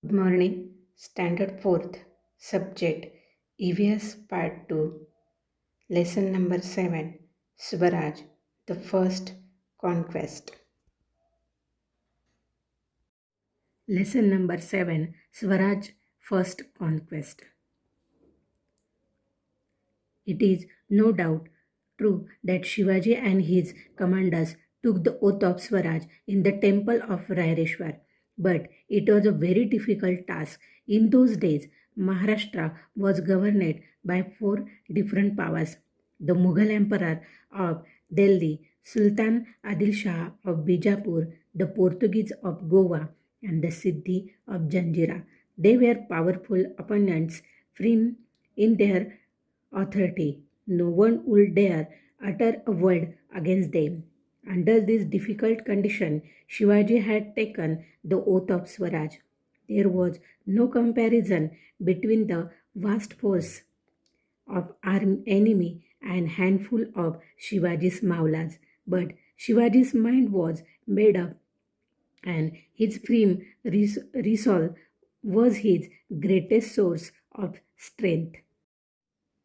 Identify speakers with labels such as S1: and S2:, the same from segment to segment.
S1: Good morning. Standard 4th. Subject EVS Part 2. Lesson number 7. Swaraj, the first conquest. Lesson number 7. Swaraj, first conquest. It is no doubt true that Shivaji and his commanders took the oath of Swaraj in the temple of Raireshwar. But it was a very difficult task. In those days, Maharashtra was governed by four different powers: the Mughal Emperor of Delhi, Sultan Adil Shah of Bijapur, the Portuguese of Goa, and the Siddhi of Janjira. They were powerful opponents, free in their authority. No one would dare utter a word against them. Under this difficult condition, Shivaji had taken the oath of Swaraj. There was no comparison between the vast force of our enemy and handful of Shivaji's Maulas. But Shivaji's mind was made up, and his firm resolve was his greatest source of strength.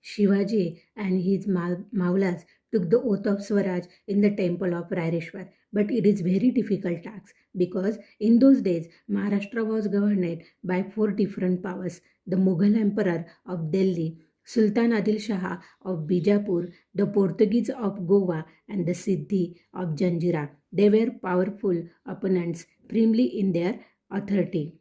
S1: Shivaji and his Maulas took the oath of Swaraj in the temple of Raireshwar. But it is very difficult task because in those days Maharashtra was governed by four different powers: the Mughal Emperor of Delhi, Sultan Adil Shah of Bijapur, the Portuguese of Goa, and the Siddhi of Janjira. They were powerful opponents, firmly in their authority.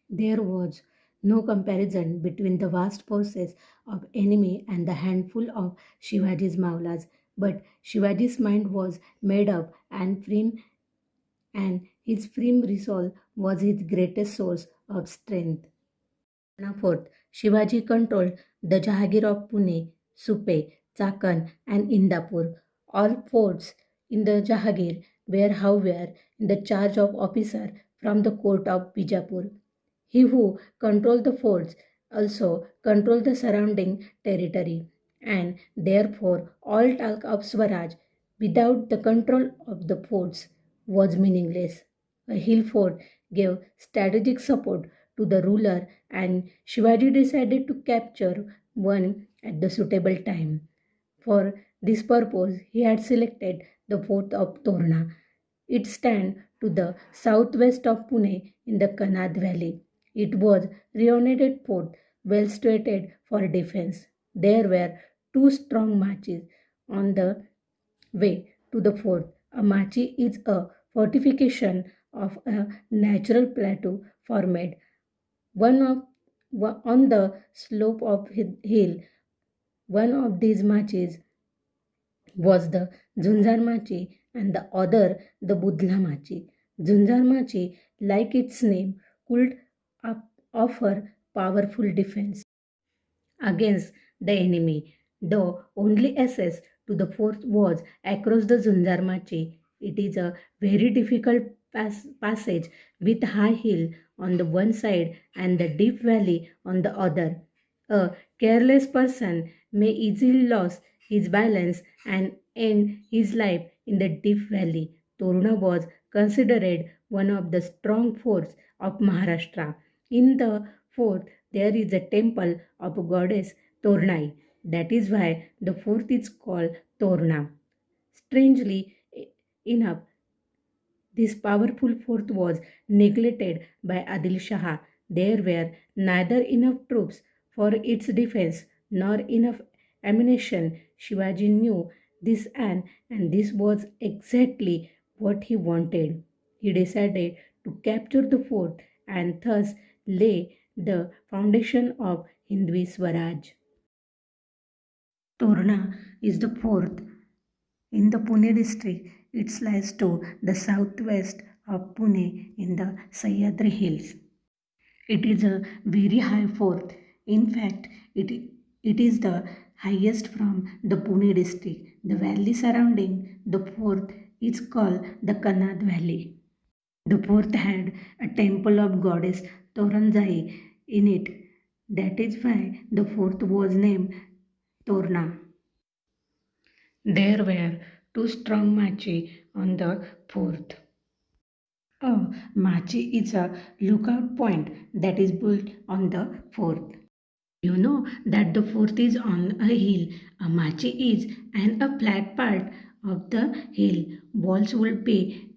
S1: There was no comparison between the vast forces of enemy and the handful of Shivaji's Maulas, but Shivaji's mind was made up and firm, and his firm resolve was his greatest source of strength. Fourth, Shivaji controlled the Jahagir of Pune, Supe, Chakan, and Indapur. All forts in the Jahagir were, however, in the charge of officer from the court of Bijapur. He who controlled the forts also controlled the surrounding territory, and therefore all talk of Swaraj without the control of the forts was meaningless. A hill fort gave strategic support to the ruler, and Shivaji decided to capture one at the suitable time. For this purpose, he had selected the fort of Torna. It stands to the southwest of Pune in the Kanad Valley. It was renowned fort, well situated for defense. There were two strong marches on the way to the fort. A machi is a fortification of a natural plateau formed one of on the slope of hill. One of these marches was the Zunjar Machi and the other the Budla Machi. Zunjar Machi, like its name, could offer powerful defense against the enemy. The only access to the fort was across the Zunjar Machi. It is a very difficult passage with high hill on the one side and the deep valley on the other. A careless person may easily lose his balance and end his life in the deep valley. Toruna was considered one of the strong forts of Maharashtra. In the fort, there is a temple of goddess Tornai. That is why the fort is called Torna. Strangely enough, this powerful fort was neglected by Adil Shah. There were neither enough troops for its defense nor enough ammunition. Shivaji knew this, and this was exactly what he wanted. He decided to capture the fort and thus lay the foundation of Hindu Swaraj. Torna is the fourth in the Pune district. It lies to the southwest of Pune in the Sahyadri Hills. It is a very high fort. In fact, it is the highest from the Pune district. The valley surrounding the fort is called the Kanad Valley. The fort had a temple of goddess Toranjai in it. That is why the fort was named Torna. There were two strong machi on the fort. A machi is a lookout point that is built on the fort. You know that the fort is on a hill. A machi is and a flat part of the hill. Walls would be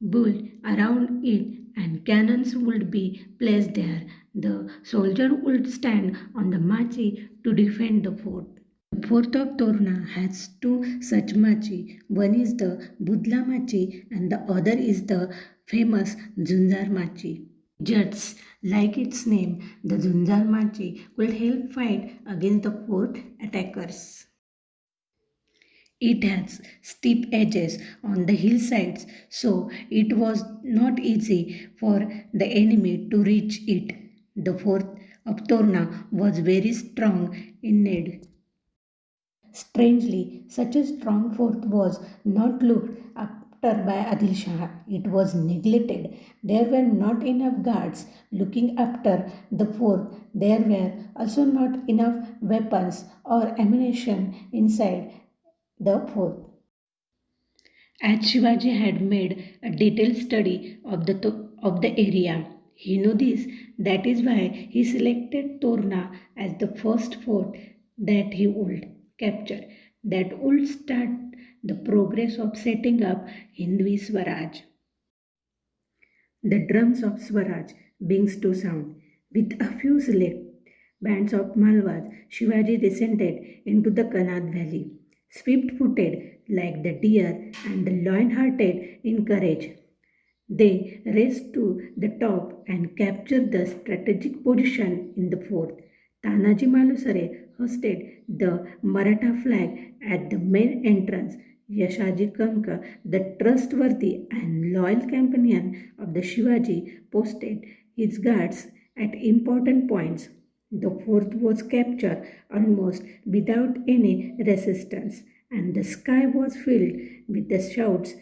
S1: built around it and cannons would be placed there. The soldier would stand on the machi to defend the fort. The fort of Torna has two such machi. One is the Budla machi and the other is the famous Zunjar machi. Just like its name, the Zunjar machi could help fight against the fort attackers. It has steep edges on the hillsides, so it was not easy for the enemy to reach it. The fort of Torna was very strong in need. Strangely, such a strong fort was not looked after by Adil Shah. It was neglected. There were not enough guards looking after the fort. There were also not enough weapons or ammunition inside the fort. As Shivaji had made a detailed study of the area, he knew this. That is why he selected Torna as the first fort that he would capture. That would start the progress of setting up Hindu Swaraj. The drums of Swaraj begins to sound. With a few select bands of Malwas, Shivaji descended into the Kanad valley, swift-footed like the deer and the lion-hearted in courage. They raced to the top and captured the strategic position in the fort. Tanaji Malusare hosted the Maratha flag at the main entrance. Yashaji Kanka, the trustworthy and loyal companion of the Shivaji, posted his guards at important points. The fort was captured almost without any resistance, and the sky was filled with the shouts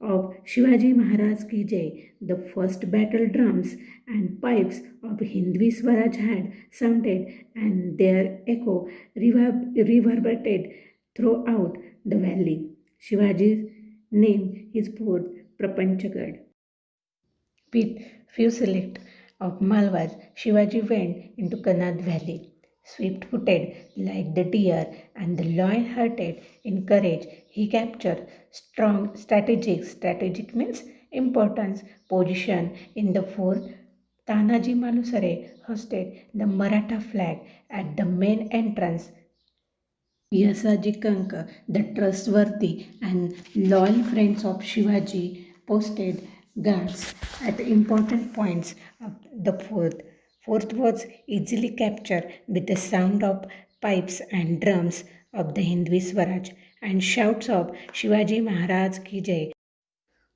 S1: of Shivaji Maharaj ki Jai. The first battle drums and pipes of Hindvi Swaraj had sounded, and their echo reverberated throughout the valley. Shivaji named his fort Prapanchagad. With few select of Malwas, Shivaji went into Kanad valley. Swift-footed like the deer and the lion-hearted in courage, he captured strong strategic means importance position in the fort. Tanaji Malusare hosted the Maratha flag at the main entrance. Yasaji Kanka, the trustworthy and loyal friends of Shivaji, posted guards at important points of the fort. Fort was easily captured with the sound of pipes and drums of the Hindvi Swaraj, and shouts of Shivaji Maharaj ki Jai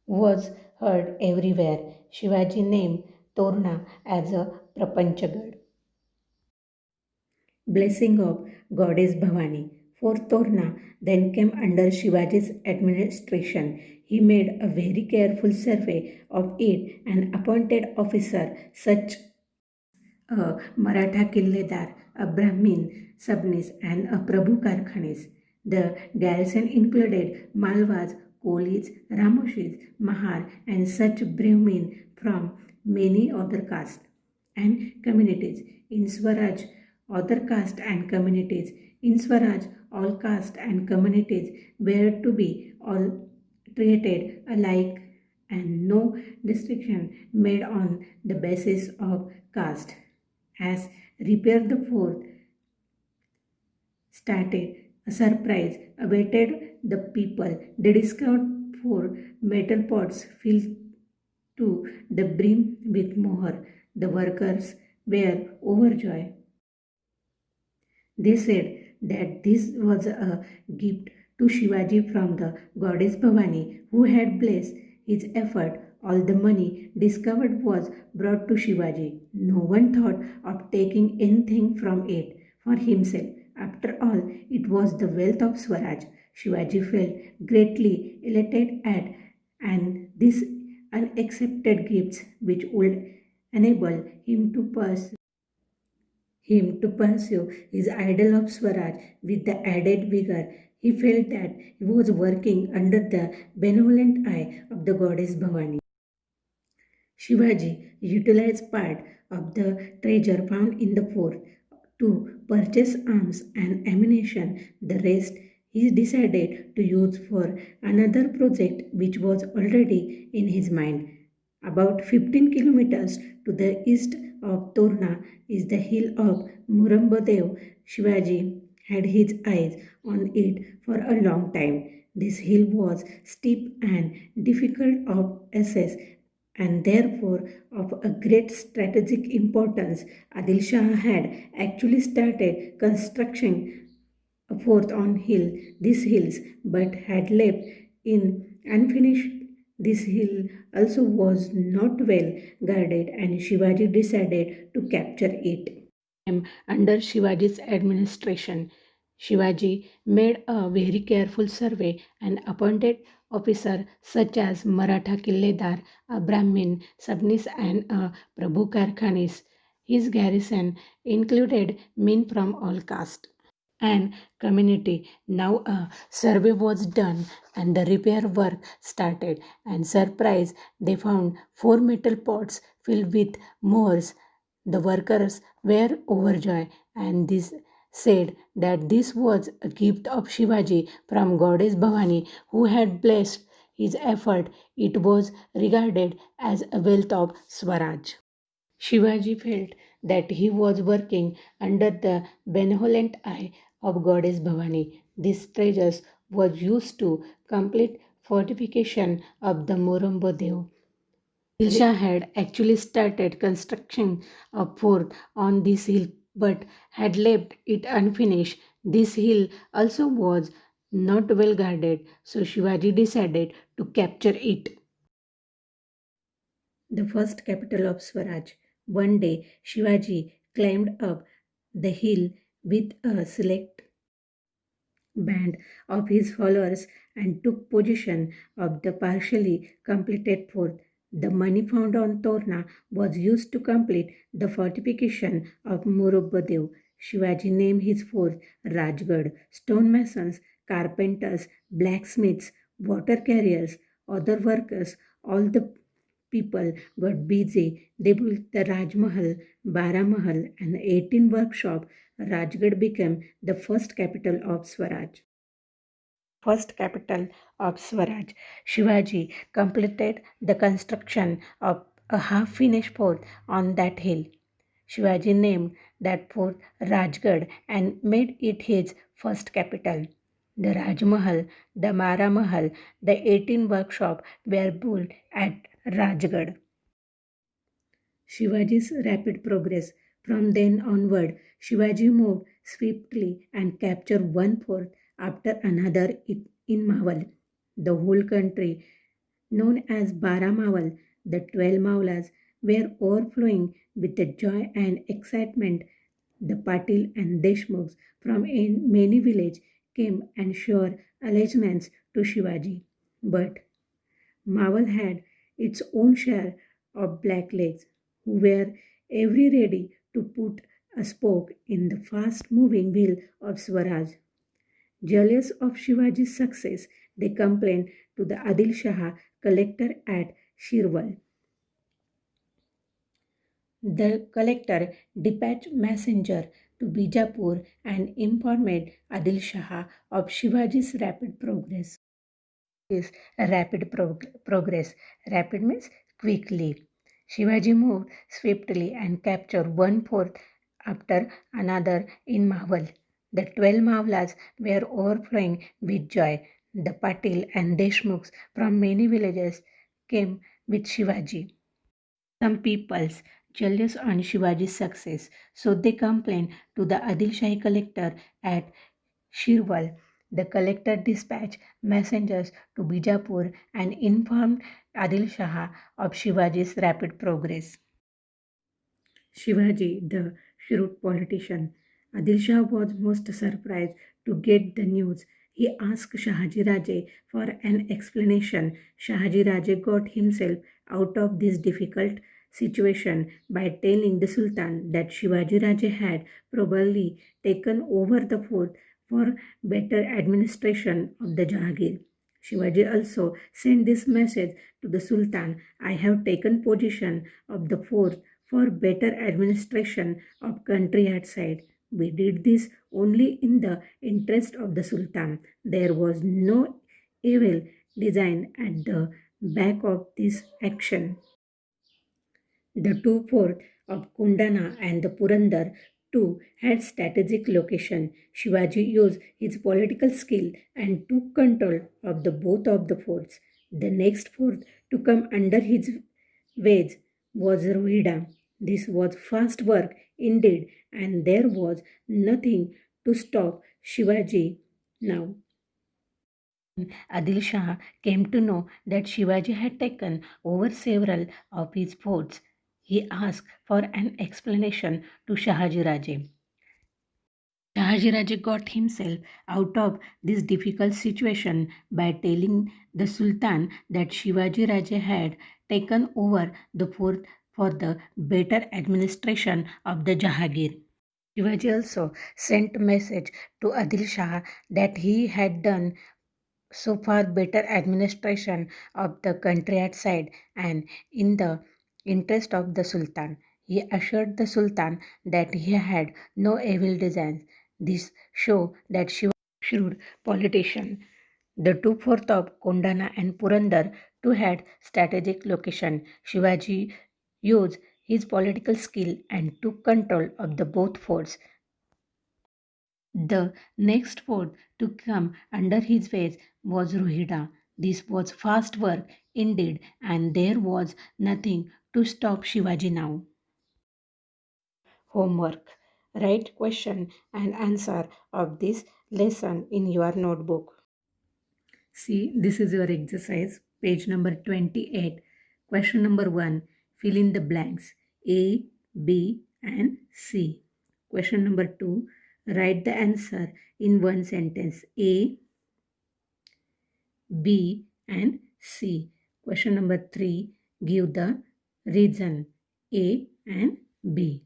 S1: was heard everywhere. Shivaji named Torna as a Prapanchagad. Blessing of Goddess Bhavani. Fourth Torna then came under Shivaji's administration. He made a very careful survey of it and appointed officers such a Maratha Killedar, a Brahmin Sabnis, and a Prabhu Karkhanis. The garrison included Malwas, Kolis, Ramoshis, Mahar, and such brave men from many other castes and communities. In Swaraj, other castes and communities. In Swaraj, all castes and communities were to be all treated alike and no distinction made on the basis of caste. As repair the fort started, a surprise awaited the people. They discovered four metal pots filled to the brim with moher. The workers were overjoyed. They said that this was a gift to Shivaji from the goddess Bhavani, who had blessed his effort. All the money discovered was brought to Shivaji. No one thought of taking anything from it for himself. After all, it was the wealth of Swaraj. Shivaji felt greatly elated at and these unaccepted gifts which would enable him to pursue his ideal of Swaraj with the added vigor. He felt that he was working under the benevolent eye of the goddess Bhavani. Shivaji utilized part of the treasure found in the fort to purchase arms and ammunition. The rest he decided to use for another project which was already in his mind. About 15 kilometers to the east of Torna is the hill of Murambadev. Shivaji had his eyes on it for a long time. This hill was steep and difficult of access and therefore of a great strategic importance. Adil Shah had actually started construction a fort on these hills, but had left in unfinished. This hill also was not well guarded, and Shivaji decided to capture it. Under Shivaji's administration, Shivaji made a very careful survey and appointed officers such as Maratha Killedar, a Brahmin, Sabnis, and a Prabhu Karkhanis. His garrison included men from all castes and community. Now a survey was done and the repair work started. And surprise, they found four metal pots filled with mohrs. The workers were overjoyed and this said that this was a gift of Shivaji from goddess Bhavani who had blessed his effort. It was regarded as a wealth of Swaraj. Shivaji felt that he was working under the benevolent eye of goddess Bhavani. These treasures was used to complete fortification of the Morambodev. Ilsha had actually started construction a fort on this hill but had left it unfinished. This hill also was not well guarded, so Shivaji decided to capture it. The first capital of Swaraj. One day, Shivaji climbed up the hill with a select band of his followers and took possession of the partially completed fort. The money found on Torna was used to complete the fortification of Murubadev. Shivaji named his fort Rajgarh. Stonemasons, carpenters, blacksmiths, water carriers, other workers, all the people got busy. They built the Rajmahal, Baramahal, and 18 workshop. Rajgarh became the first capital of Swaraj. First capital of Swaraj. Shivaji completed the construction of a half finished fort on that hill. Shivaji named that fort Rajgarh and made it his first capital. The Rajmahal, the Mara Mahal, the 18 workshop were built at Rajgarh. Shivaji's rapid progress. From then onward, Shivaji moved swiftly and captured one fort after another in Mawal. The whole country, known as Baramawal, the 12 Maulas, were overflowing with the joy and excitement. The Patil and Deshmukhs from many villages came and swore allegiance to Shivaji. But Mawal had its own share of blacklegs who were every ready to put a spoke in the fast moving wheel of Swaraj. Jealous of Shivaji's success, they complained to the Adil Shah collector at Shirwal. The collector dispatched messenger to Bijapur and informed Adil Shah of Shivaji's rapid progress. Is rapid progress. Rapid means quickly. Shivaji moved swiftly and captured one fort after another in Mawal. The 12 Mavlas were overflowing with joy. The Patil and Deshmukhs from many villages came with Shivaji. Some peoples jealous on Shivaji's success, so they complained to the Adil Shahi collector at Shirwal. The collector dispatched messengers to Bijapur and informed Adil Shah of Shivaji's rapid progress. Shivaji, the shrewd politician. Adil Shah was most surprised to get the news. He asked Shahaji Raje for an explanation. Shahaji Raje got himself out of this difficult situation by telling the Sultan that Shivaji Raje had probably taken over the fort for better administration of the Jahangir. Shivaji also sent this message to the Sultan: I have taken possession of the fort for better administration of country outside. We did this only in the interest of the Sultan. There was no evil design at the back of this action. The two forts of Kundana and the Purandar too had strategic location. Shivaji used his political skill and took control of the both of the forts. The next fort to come under his ways was Rohida. This was fast work indeed, and there was nothing to stop Shivaji now. Adil Shah came to know that Shivaji had taken over several of his forts. He asked for an explanation to Shahaji Raje. Shahaji Raje got himself out of this difficult situation by telling the Sultan that Shivaji Raje had taken over the fort for the better administration of the Jahangir. Shivaji also sent a message to Adil Shah that he had done so far better administration of the country outside and in the interest of the Sultan. He assured the Sultan that he had no evil designs. This show that Shiva was a shrewd politician. The two forts of Kondana and Purandar too had strategic location. Shivaji used his political skill and took control of the both forts. The next fort to come under his ways was Rohida. This was fast work indeed, and there was nothing to stop Shivaji now. Homework. Write question and answer of this lesson in your notebook. See, this is your exercise, page number 28. Question number 1. Fill in the blanks A, B, and C. Question number 2. Write the answer in one sentence A, B, and C. Question number 3. Give the reason A and B.